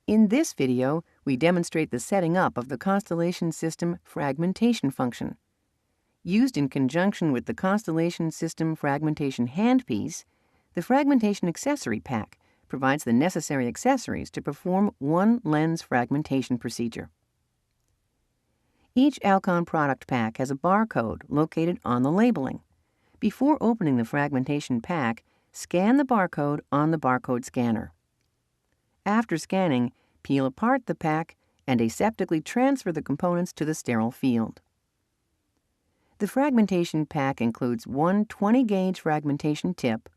In this video, we demonstrate the setting up of the Constellation System Fragmentation function. Used in conjunction with the Constellation System Fragmentation handpiece, the Fragmentation Accessory Pack provides the necessary accessories to perform one lens fragmentation procedure. Each Alcon product pack has a barcode located on the labeling. Before opening the fragmentation pack, scan the barcode on the barcode scanner. After scanning, peel apart the pack and aseptically transfer the components to the sterile field. The fragmentation pack includes one 20-gauge fragmentation tip,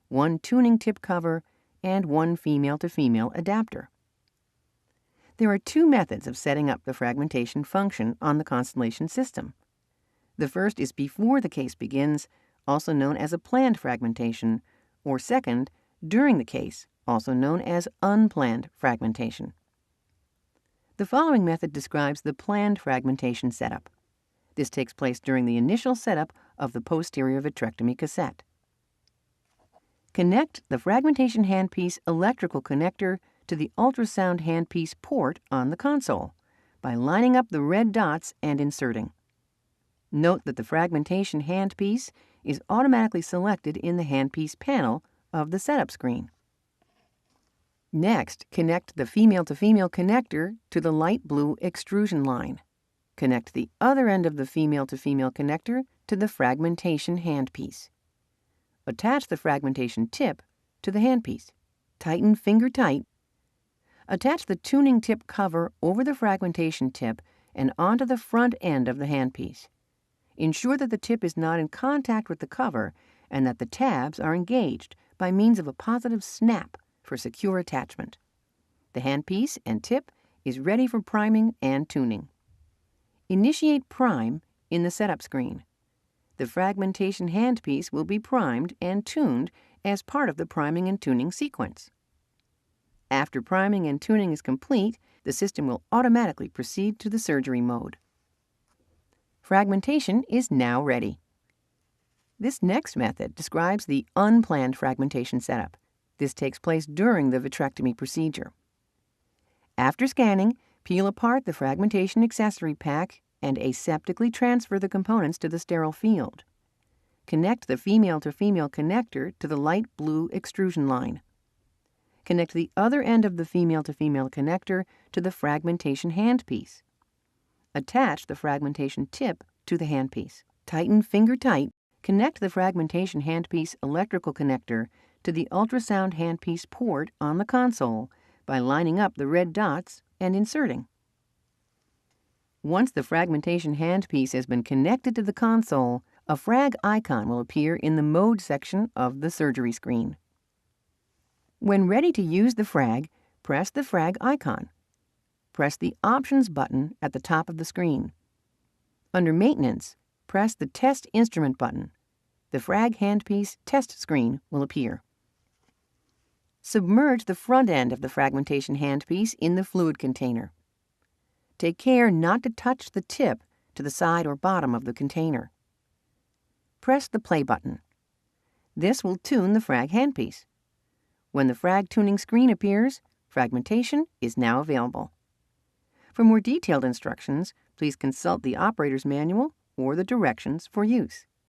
one tuning tip cover, and one female-to-female adapter. There are two methods of setting up the fragmentation function on the Constellation system. The first is before the case begins, also known as a planned fragmentation, or second, during the case, also known as unplanned fragmentation. The following method describes the planned fragmentation setup. This takes place during the initial setup of the posterior vitrectomy cassette. Connect the fragmentation handpiece electrical connector to the ultrasound handpiece port on the console by lining up the red dots and inserting. Note that the fragmentation handpiece is automatically selected in the handpiece panel of the setup screen. Next, connect the female-to-female connector to the light blue extrusion line. Connect the other end of the female-to-female connector to the fragmentation handpiece. Attach the fragmentation tip to the handpiece. Tighten finger tight. Attach the tuning tip cover over the fragmentation tip and onto the front end of the handpiece. Ensure that the tip is not in contact with the cover and that the tabs are engaged by means of a positive snap for secure attachment. The handpiece and tip is ready for priming and tuning. Initiate prime in the setup screen. The fragmentation handpiece will be primed and tuned as part of the priming and tuning sequence. After priming and tuning is complete, the system will automatically proceed to the surgery mode. Fragmentation is now ready. This next method describes the unplanned fragmentation setup. This takes place during the vitrectomy procedure. After scanning, peel apart the fragmentation accessory pack and aseptically transfer the components to the sterile field. Connect the female-to-female connector to the light blue extrusion line. Connect the other end of the female-to-female connector to the fragmentation handpiece. Attach the fragmentation tip to the handpiece. Tighten finger tight. Connect the fragmentation handpiece electrical connector to the ultrasound handpiece port on the console by lining up the red dots and inserting. Once the fragmentation handpiece has been connected to the console, a frag icon will appear in the Mode section of the surgery screen. When ready to use the frag, press the frag icon. Press the Options button at the top of the screen. Under Maintenance, press the Test Instrument button. The frag handpiece test screen will appear. Submerge the front end of the fragmentation handpiece in the fluid container. Take care not to touch the tip to the side or bottom of the container. Press the play button. This will tune the frag handpiece. When the frag tuning screen appears, fragmentation is now available. For more detailed instructions, please consult the operator's manual or the directions for use.